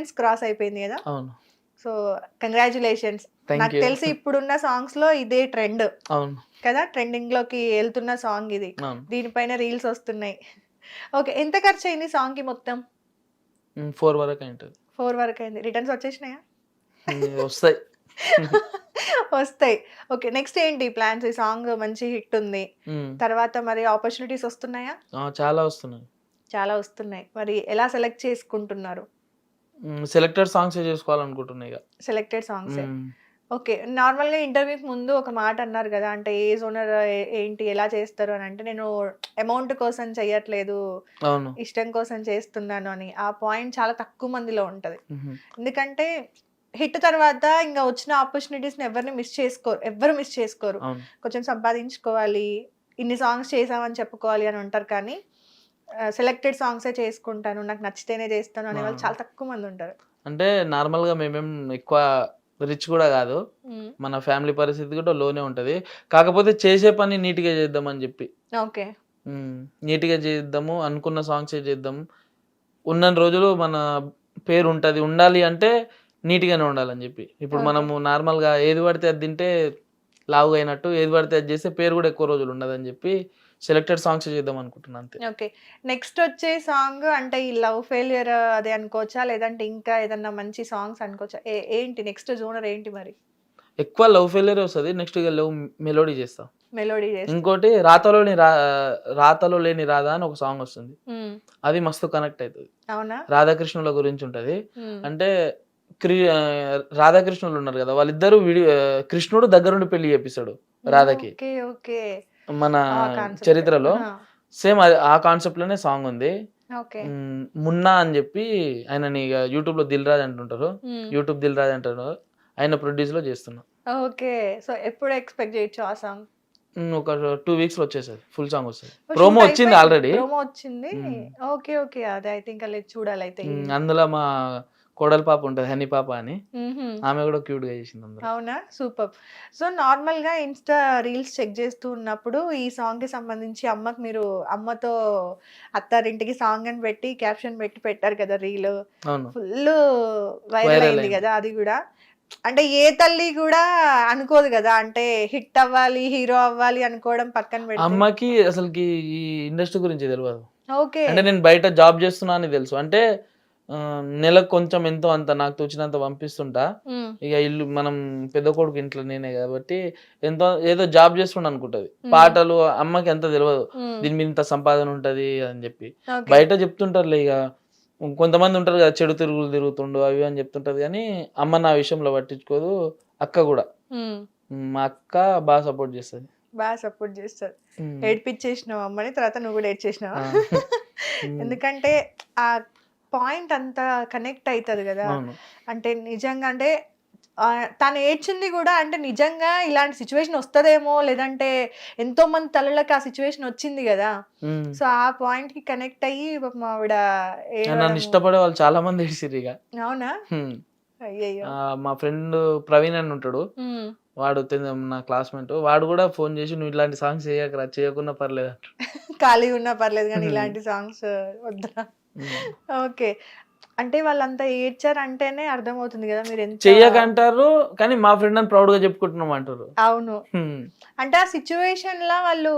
Millions cross అయిపోయింది కదా. అవును. So congratulations. నాకు తెలిసి ఇప్పుడున్న సాంగ్స్ లో ఇదే ట్రెండ్. అవును కదా, ట్రెండింగ్ లోకి వెళ్తున్న సాంగ్ ఇది. అవును. దీనిపైన రీల్స్ వస్తున్నాయి. ఓకే, ఎంత ఖర్చు అయింది సాంగ్ కి మొత్తం? 4 వరకు అయింటది. 4 వరకు అయింది. రిటర్న్స్ వచ్చేసినాయా? వస్తాయి. వస్తాయి. ఓకే, నెక్స్ట్ ఏంటి ప్లాన్స్? ఈ సాంగ్ మంచి హిట్ ఉంది, తర్వాత మరి ఆపర్చునిటీస్ వస్తున్నాయా? చాలా వస్తున్నాయి. చాలా వస్తున్నాయి. మరి ఎలా సెలెక్ట్ చేసుకుంటున్నారు? సెలెక్టెడ్ సాంగ్స్ చేసుకోవాలనుకుంటున్నా ఇక. Selected songs. ఓకే, నార్మల్గా ఇంటర్వ్యూకి ముందు ఒక మాట అన్నారు కదా, అంటే ఏ జోనర్ ఏంటి ఎలా చేస్తారు అని. అంటే నేను అమౌంట్ కోసం చెయ్యట్లేదు, అవును ఇష్టం కోసం చేస్తున్నాను అని. ఆ పాయింట్ చాలా తక్కువ మందిలో ఉంటది. ఎందుకంటే హిట్ తర్వాత ఇంకా వచ్చిన ఆపర్చునిటీస్ని ఎవరు మిస్ చేసుకోరు. కొంచెం సంపాదించుకోవాలి, ఇన్ని సాంగ్స్ చేసామని చెప్పుకోవాలి అని ఉంటారు. కానీ సెలెక్టెడ్ సాంగ్సే చేసుకుంటాను, నాకు నచ్చితేనే చేస్తాను అనే వాళ్ళు చాలా తక్కువ మంది ఉంటారు. అంటే నార్మల్గా మేమేం ఎక్కువ రిచ్ కూడా కాదు, మన ఫ్యామిలీ పరిస్థితి కూడా లోనే ఉంటది. కాకపోతే చేసే పని నీట్గా చేద్దామని చెప్పి. ఓకే, నీట్గా చేద్దాము, అనుకున్న సాంగ్స్ చేద్దాము. ఉన్న రోజులు మన పేరు ఉంటది, ఉండాలి అంటే నీట్గానే ఉండాలని చెప్పి. ఇప్పుడు మనము నార్మల్గా ఏది పడితే అది తింటే లావుగా అయినట్టు, ఏది పడితే అది చేస్తే పేరు కూడా ఎక్కువ రోజులు ఉండదని చెప్పి సెలెక్టెడ్ సాంగ్స్ చేద్దాం అనుకుంటున్నాను అంతే. ఓకే, నెక్స్ట్ వచ్చే సాంగ్ అంటే ఈ లవ్ ఫెయిలియర్ అదే అనుకోవచ్చా, లేదంటే ఇంకా ఏదన్నా మంచి సాంగ్స్ అనుకోవచ్చా? ఏంటి నెక్స్ట్ జోనర్ ఏంటి మరి? ఎక్కువ లవ్ ఫెయిలియర్ వస్తుంది, నెక్స్ట్ ఇక లవ్ మెలోడీ చేస్తా. ఇంకోటి రాతలో లేని రాధా అని ఒక సాంగ్ వస్తుంది, అది మస్తు కనెక్ట్ అవుతుంది. అవునా? రాధాకృష్ణుల గురించి ఉంటది. అంటే రాధాకృష్ణులు ఉన్నారు కదా, వాళ్ళిద్దరు కృష్ణుడు దగ్గరుండి పెళ్లి చేపిస్తాడు రాధకి మన చరిత్రలో. సేమ్ ఆ కాన్సెప్ట్ లోనే సాంగ్ ఉంది. మున్నా అని చెప్పి ఆయనని యూట్యూబ్ లో దిల్ రాజ్ అంటుంటారు, యూట్యూబ్ దిల్ రాజ్ అంటారు, ఆయన ప్రొడ్యూస్ లో చేస్తున్నా. ఓకే, సో ఎప్పుడు ఎక్స్పెక్ట్ చేయొచ్చు ఆ సాంగ్? ఒక 2 weeks లో వచ్చేసరి ఫుల్ సాంగ్ వస్తుంది. ప్రోమో వచ్చింది ఆల్రెడీ. ఓకే ఓకే, అదే ఐ థింక్ అలా చూడాలి అయితే. అందులో మా కోడల పాప ఉంటది, హనీ పాప అని, ఆమె కూడా క్యూట్ గా చేసింది అందులో. అవునా? సూపర్. సో నార్మల్ గా ఇన్స్టా రీల్స్ చెక్ చేస్తూ ఉన్నప్పుడు ఈ సాంగ్ కి సంబంధించి అమ్మతో అత్తారింటికి సాంగ్ అని పెట్టి క్యాప్షన్ పెట్టారు కదా రీల్, ఫుల్ వైరల్ అయింది కదా అది కూడా. అంటే ఏ తల్లి కూడా అనుకోదు కదా, అంటే హిట్ అవ్వాలి, హీరో అవ్వాలి అనుకోవడం పక్కన పెట్టి. అమ్మకి అసలుకి ఈ ఇండస్ట్రీ గురించి తెలియదు. ఓకే, అంటే నేను బయట జాబ్ చేస్తున్నా అని తెలుసు. అంటే నెలకు కొంచెం ఎంతో అంత నాకు తోచినంత పంపిస్తుంటా. ఇక ఇల్లు మనం పెద్ద కొడుకు ఇంట్లో నేనే కాబట్టి ఎంతో ఏదో జాబ్ చేస్తుండ అనుకుంటది. పాటలు అమ్మకి ఎంత తెలియదు, దీని మీద ఇంత సంపాదన ఉంటది అని చెప్పి. బయట చెప్తుంటారులే, ఇక కొంతమంది ఉంటారు కదా చెడు తిరుగులు తిరుగుతుండు అవి అని చెప్తుంటది. కానీ అమ్మ నా విషయంలో పట్టించుకోదు. అక్క కూడా, మా అక్క బాగా సపోర్ట్ చేస్తుంది. ఏడ్పించేసినావు అమ్మని, తర్వాత నువ్వు కూడా ఏడ్చేసినావా? ఎందుకంటే ఆ పాయింట్ అంతా కనెక్ట్ అవుతుంది కదా. అంటే నిజంగా అంటే తను ఏడ్చింది కూడా అంటే నిజంగా ఇలాంటి సిచ్యువేషన్ వస్తుందేమో, లేదంటే ఎంతో మంది తల్లులకు ఆ సిచ్యువేషన్ వచ్చింది కదా. సో ఆ పాయింట్ కి కనెక్ట్ అయ్యి ఆవిడ నన్ను ఇష్టపడే వాళ్ళు చాలా మంది ఏడ్చిర్రు ఇక. అవునా? అయ్యయ్యో. మా ఫ్రెండ్ ప్రవీణ్ అని ఉంటాడు, వాడు నా క్లాస్మేట్, వాడు కూడా ఫోన్ చేసి నువ్వు ఇలాంటి సాంగ్స్ చేయకున్నా పర్లేదు అంటాడు. ఖాళీ ఉన్నా పర్లేదు కానీ ఇలాంటి సాంగ్స్ వద్దా? ఓకే, అంటే వాళ్ళంతా ఏడ్చారు అంటేనే అర్థమవుతుంది కదా మీరు ఎంత చెయ్యకంటారు. కానీ మా ఫ్రెండ్ అని ప్రౌడ్ గా చెప్పుకుంటున్నాం అంటారు. అవును, అంటే ఆ సిచ్యువేషన్ లా వాళ్ళు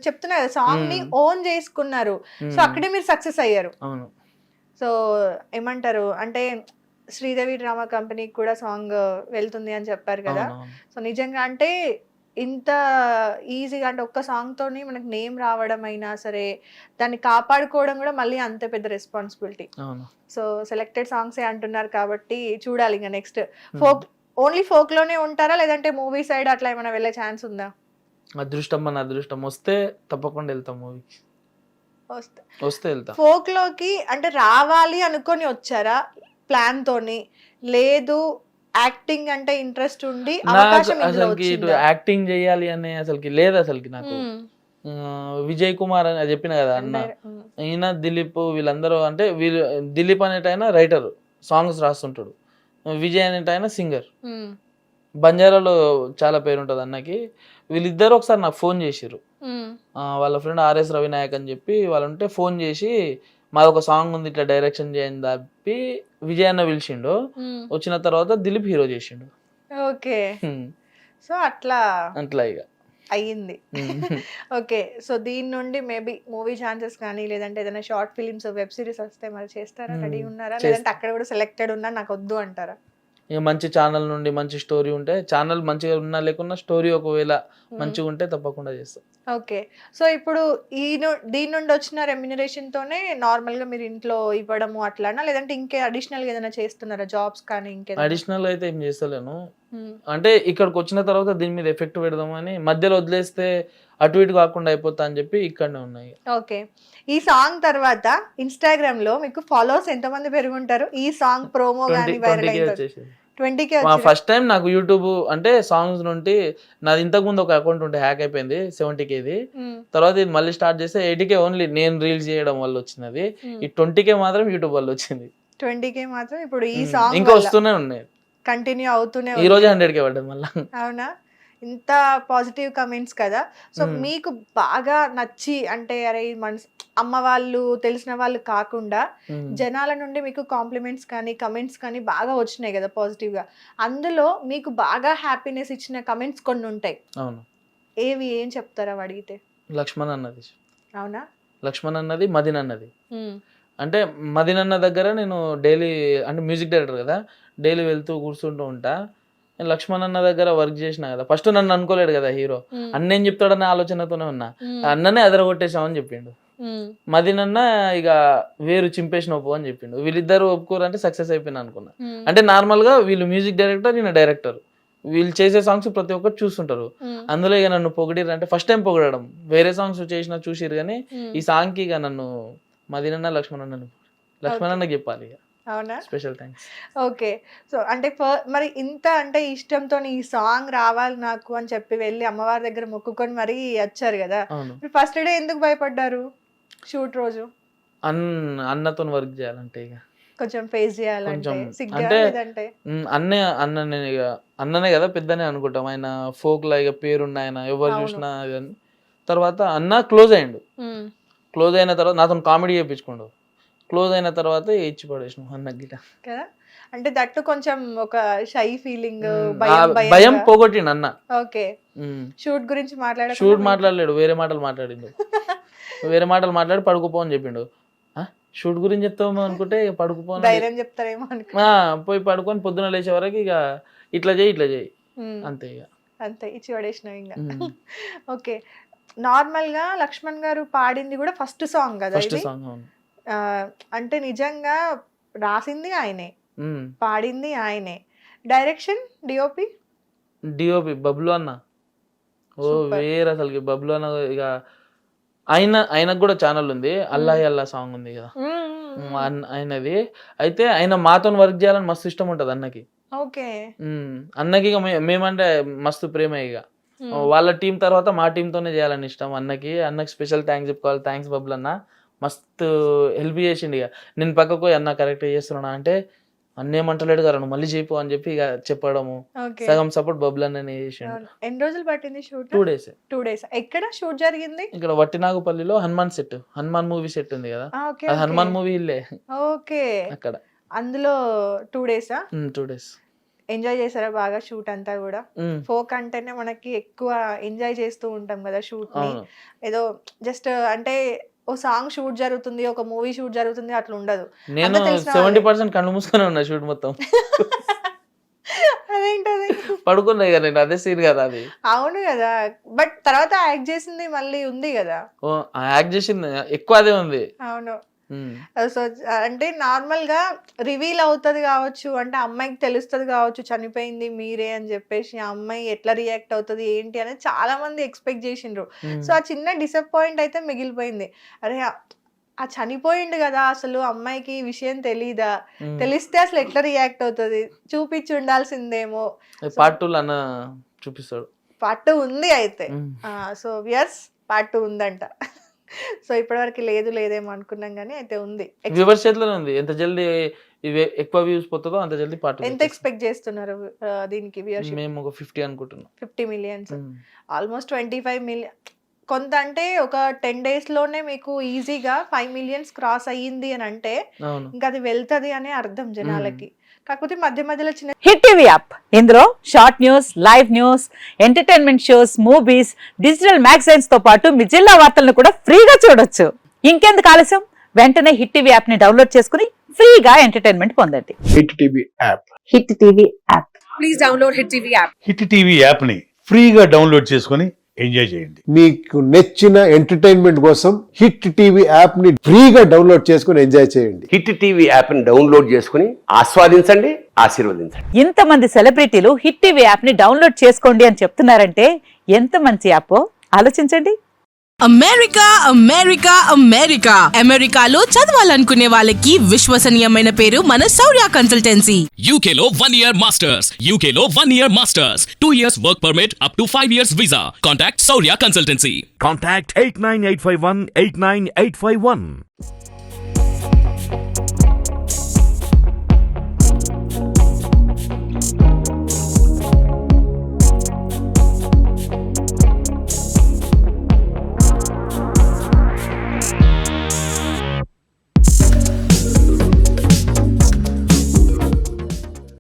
చెప్తున్నారు కదా, సాంగ్ ని ఓన్ చేసుకున్నారు. సో అక్కడే మీరు సక్సెస్ అయ్యారు. అవును. సో ఏమంటారు అంటే శ్రీదేవి డ్రామా కంపెనీకి కూడా సాంగ్ వెళ్తుంది అని చెప్పారు కదా. సో నిజంగా అంటే ఇంత ఈజీగా అంటే ఒక్క సాంగ్ తోని మనకు నేమ్ రావడం అయినా సరే, దాన్ని కాపాడుకోవడం కూడా మళ్ళీ అంతే పెద్ద రెస్పాన్సిబిలిటీ. సో సెలెక్టెడ్ సాంగ్స్ అంటున్నారు కాబట్టి చూడాలి ఇంకా నెక్స్ట్. ఓన్లీ ఫోక్ లోనే ఉంటారా, లేదంటే మూవీ సైడ్ అట్లా ఏమైనా వెళ్ళే ఛాన్స్ ఉందా? అదృష్టం వస్తే తప్పకుండా వెళ్తాం మూవీకి. వస్తే వెళ్తా. ఫోక్ లోకి అంటే రావాలి అనుకొని వచ్చారా ప్లాన్ తోని, లేదు యాక్టింగ్ అంటే ఇంట్రెస్ట్ ఉండి అసలుకి యాక్టింగ్ చేయాలి అనే అసలుకి లేదు అసలుకి నాకు. విజయ్ కుమార్ అని చెప్పిన కదా అన్న, ఈయన దిలీప్ వీళ్ళందరూ, అంటే దిలీప్ అనేటైనా రైటర్, సాంగ్స్ రాస్తుంటాడు. విజయ్ అనేటైనా సింగర్, బంజారాలో చాలా పేరు ఉంటుంది అన్నకి. వీళ్ళిద్దరు ఒకసారి నాకు ఫోన్ చేసిర్రు, వాళ్ళ ఫ్రెండ్ ఆర్ఎస్ రవినాయక్ అని చెప్పి వాళ్ళు ఉంటే ఫోన్ చేసి మాది ఒక సాంగ్ ఉంది ఇట్లా డైరెక్షన్ చేయని తప్పి విజయ్ అన్న పిలిచిండు. వచ్చిన తర్వాత దిలీప్ హీరో చేసిండు. ఓకే. సో అట్లా అట్లా ఇక అయ్యింది. ఓకే. సో దీని నుండి మేబీ మూవీ ఛాన్సెస్ కానీ లేదంటే ఏదైనా షార్ట్ ఫిలిమ్స్ వెబ్ సిరీస్ వస్తే మరి చేస్తారా? రెడీ ఉన్నారా? లేదంటే అక్కడ కూడా సెలెక్టెడ్ ఉన్నా నాకు వద్దు అంటారా? ఇక మంచి ఛానల్ నుండి మంచి స్టోరీ ఉంటే, ఛానల్ మంచిగా ఉన్నా లేకున్నా స్టోరీ ఒకవేళ మంచిగా ఉంటే తప్పకుండా చేస్తాం. ఓకే. సో ఇప్పుడు దీని నుండి వచ్చిన రెమ్యునరేషన్ తోనే నార్మల్ గా మీరు ఇంట్లో ఇవ్వడము అట్లానా, లేదంటే ఇంకే అడిషనల్ గా ఏదైనా చేస్తున్నారా జాబ్స్ కానీ ఇంకేదైనా? అడిషనల్ అయితే ఏం చేస్తలేను. అంటే ఇక్కడికి వచ్చిన తర్వాత దీని మీద ఎఫెక్ట్ పెడదామని, మధ్యలో వదిలేస్తే అటు ఇటు కాకుండా అయిపోతా అని చెప్పి ఇక్కడనే ఉన్నాయి. ఓకే. ఈ సాంగ్ తర్వాత ఇన్స్టాగ్రామ్ లో మీకు ఫాలోవర్స్ ఎంతమంది పెరుగుంటారు? ఈ సాంగ్ ప్రోమో గానీ వైరల్ అయింది 20K. ఫస్ట్ టైం నాకు యూట్యూబ్ అంటే సాంగ్స్ నుండి నాది ఇంతకు ముందు ఒక అకౌంట్ ఉంటే హ్యాక్ అయిపోయింది 70Kది. తర్వాత ఇది మళ్ళీ స్టార్ట్ చేస్తే 80K ఓన్లీ నేను రీల్స్ చేయడం వల్ల వచ్చినది. ఈ 20K మాత్రం యూట్యూబ్ వల్ల వచ్చింది. 20K మాత్రం ఇప్పుడు ఈ సాంగ్ ఇంకా వస్తూనే ఉన్నాయి, కంటిన్యూ అవుతూనే. ఈ రోజు 100K పడ్డది మళ్ళీ. అవునా? ఇంత పాజిటివ్ కమెంట్స్ కదా. సో మీకు బాగా నచ్చి అంటే అరే మనసు అమ్మ వాళ్ళు తెలిసిన వాళ్ళు కాకుండా జనాల నుండి మీకు కాంప్లిమెంట్స్ కానీ కమెంట్స్ కానీ బాగా వచ్చినాయి కదా పాజిటివ్ గా. అందులో మీకు బాగా హ్యాపీనెస్ ఇచ్చిన కమెంట్స్ కొన్ని ఉంటాయి. అవును. ఏం చెప్తారా అడిగితే? లక్ష్మణ్ అన్నది. అవునా? లక్ష్మణ్ అన్నది, మదిన్ అన్నది. అంటే మదిన్ అన్న దగ్గర నేను డైలీ, అంటే మ్యూజిక్ డైరెక్టర్ కదా, డైలీ వెళ్తూ కూర్చుంటూ ఉంటా. నేను లక్ష్మణ్ అన్న దగ్గర వర్క్ చేసిన కదా, ఫస్ట్ నన్ను అనుకోలేడు కదా హీరో, అన్న ఏం చెప్తాడన్న ఆలోచనతోనే ఉన్నా. అన్ననే అదరగొట్టేసామని చెప్పిండు. మదిన్ అన్న ఇక వేరు చింపేసిన ఒప్పు అని చెప్పిండు. వీళ్ళిద్దరు ఒప్పుకోరంటే సక్సెస్ అయిపోయినా అనుకున్నా. అంటే నార్మల్ గా వీళ్ళు మ్యూజిక్ డైరెక్టర్, నేను డైరెక్టర్, వీళ్ళు చేసే సాంగ్స్ ప్రతి ఒక్కరు చూస్తుంటారు. అందులో ఇక నన్ను పొగిడిరు, అంటే ఫస్ట్ టైం పొగడడం. వేరే సాంగ్స్ చేసినా చూసిరు కానీ ఈ సాంగ్ కి ఇక నన్ను మదిన్ అన్న లక్ష్మణ్ అన్నకి చెప్పాలి. అవునా? Special thanks. ఓకే. సో అంటే మరి ఇంత అంటే ఇష్టంతో ఈ సాంగ్ రావాలి నాకు అని చెప్పి వెళ్ళి అమ్మవారి దగ్గర మొక్కుకొని మరి వచ్చారు కదా. ఫస్ట్ డే ఎందుకు భయపడ్డారు షూట్ రోజు? అన్నతో వర్క్ చేయాలంటే ఇక కొంచెం ఫేస్ చేయాలంటే అంటే అన్ననే కదా పెద్దనే అనుకుంటాం. ఆయన ఫోక్ లా ఇక పేరున్న ఆయన, ఎవరు చూసినా. తర్వాత అన్న క్లోజ్ అయ్యిండు. క్లోజ్ అయిన తర్వాత నాతో కామెడీ చేయించుకోండు. క్లోజ్ అయిన తర్వాత ఇచ్చి పడేసినాం అన్నకి కదా. అంటే దట్టు కొంచెం ఒక షై ఫీలింగ్, భయం పోగొట్టిండు అన్న. ఓకే. షూట్ గురించి మాట్లాడలేడు, వేరే మాటలు మాట్లాడిండు. వేరే మాటలు మాట్లాడి పడుకోపో అని చెప్పిండు. షూట్ గురించి చెప్తాము అనుకుంటే పడుకోపో, ధైర్యం చెప్తారేమో పోయి పడుకొని పొద్దున లేచే వరకు ఇక ఇట్లా చేయి అంతే. ఇక అంతే ఇచ్చి పడేసినాం ఇంకా. ఓకే. నార్మల్ గా లక్ష్మణ్ గారు పాడింది కూడా ఫస్ట్ సాంగ్ కదా ఇది. అంటే నిజంగా రాసింది ఆయనే, పాడింది ఆయనే, డైరెక్షన్ డిఓపి బబ్లు అన్న. ఓ వేరే అసలు బబ్లు అన్న. ఇక ఆయనకు కూడా ఛానల్ ఉంది, అల్లా సాంగ్ ఉంది కదా ఆయనది. అయితే ఆయన మాతో వర్క్ చేయాలని మస్తు ఇష్టం ఉంటది అన్నకి. ఓకే. అన్నకి ఇక మేమంటే మస్తు ప్రేమ. ఇక వాళ్ళ టీం తర్వాత మా టీంతోనే చేయాలని ఇష్టం అన్నకి. అన్నకి స్పెషల్ థ్యాంక్స్ చెప్పుకోవాలి. థ్యాంక్స్ బబ్లు అన్న, మస్తు హెల్ప్ చేసిండు. ఇక నేను పక్కకు పోయి అన్న కరెక్ట్ చేస్తున్నా అంటే అన్న ఏమంటలేడు కదా నువ్వు మళ్ళీ చెప్పు అని చెప్పి ఇక చెప్పడము. సగం సపోర్ట్ బబ్లు అన్ననే చేసిండు. ఎన్ని రోజులు పట్టింది షూట్? 2 days. ఎక్కడ షూట్ జరిగింది? ఇక్కడ వట్టినాగుపల్లిలో హనుమాన్ మూవీ సెట్ ఉంది కదా, హనుమాన్ మూవీ ఇల్లే. ఓకే. అక్కడ అందులో 2 days. 2 days ఎంజాయ్ చేసారా బాగా షూట్ అంతా కూడా? ఫోక్ అంటేనే మనకి ఎక్కువ ఎంజాయ్ చేస్తూ ఉంటాం కదా షూట్ ని. ఏదో జస్ట్ అంటే ఓ సాంగ్ షూట్ జరుగుతుంది, ఒక మూవీ షూట్ జరుగుతుంది అట్లా ఉండదు. నేను 70% కళ్ళు మూసుకొని ఉన్నా షూట్ మొత్తం. అదేంటది? పడుకున్నా ఇక నేను, అదే సీన్ కదా అది. అవును కదా. బట్ తర్వాత యాక్ట్ చేసింది మళ్ళీ ఉంది కదా. యాక్ట్ చేసింది ఎక్కువ అదే ఉంది. అవును. సో అంటే నార్మల్ గా రివీల్ అవుతుంది కావచ్చు, అంటే అమ్మాయికి తెలుస్తుంది కావచ్చు చనిపోయింది మీరే అని చెప్పేసి, ఆ అమ్మాయి ఎట్లా రియాక్ట్ అవుతుంది ఏంటి అనేది చాలా మంది ఎక్స్పెక్ట్ చేసిండ్రు. సో ఆ చిన్న డిసప్పాయింట్ అయితే మిగిలిపోయింది. అరే ఆ చనిపోయిండు కదా, అసలు అమ్మాయికి ఈ విషయం తెలీదా, తెలిస్తే అసలు ఎట్లా రియాక్ట్ అవుతుంది, చూపించి ఉండాల్సిందేమో. పార్ట్ 2 అన్న చూపిస్తాడు. పార్ట్ 2 ఉంది అయితే. సో వ్యూయర్స్ పార్ట్ 2 ఉందంట. సో ఇప్పటివరకు లేదేమో అనుకున్నాం కానీ అయితే ఉంది. వ్యూవర్స్ చేతిలోనే ఉంది. ఎంత జల్దీ ఎక్కువ వ్యూస్ పోతుందో అంత జల్దీ పార్ట్ 2. ఎంత ఎక్స్పెక్ట్ చేస్తున్నారు దీనికి వ్యూవర్షిప్? మేము ఒక 50 అనుకుంటున్నాం. 50 million. ఆల్మోస్ట్ 25 million కొంత అంటే ఒక 10 days లోనే మీకు ఈజీగా 5 millions క్రాస్ అయ్యింది అని అంటే అవును. ఇంకా అది వెళ్తది అనే అర్థం జనాలకి. కాకపోతే మధ్య మధ్యలో చిన్న హిట్ టీవీ యాప్ ఇందులో short news, live news, entertainment shows, movies, digital magazines తో పాటు మీ జిల్లా వార్తలను కూడా ఫ్రీగా చూడొచ్చు. ఇంకెందుకు ఆలస్యం, వెంటనే హిట్ టీవీ యాప్ ని డౌన్లోడ్ చేసుకుని ఫ్రీగా ఎంటర్టైన్మెంట్ పొందండి. Hit TV app. Hit TV app please download hit TV app. Hit TV యాప్ని ఫ్రీగా డౌన్లోడ్ చేసుకొని ఎంజాయ్ చేయండి. మీకు నచ్చిన ఎంటర్టైన్మెంట్ కోసం హిట్ టీవీ యాప్ ని ఫ్రీగా డౌన్లోడ్ చేసుకుని ఎంజాయ్ చేయండి. హిట్ టీవీ యాప్ని డౌన్లోడ్ చేసుకుని ఆస్వాదించండి, ఆశీర్వదించండి. ఇంతమంది సెలబ్రిటీలు హిట్ టీవీ యాప్ ని డౌన్లోడ్ చేసుకోండి అని చెప్తున్నారంటే ఎంత మంచి యాప్ ఆలోచించండి. అమెరికా అమెరికా అమెరికా అమెరికాలో చదవాలనుకునే వాళ్ళకి విశ్వసనీయమైన పేరు మన శౌర్య consultancy. UK Law 1 Year Masters. UK Law 1 Year Masters. 2 years work permit up to 5 years visa. Contact Saurya Consultancy. Contact 89851 89851.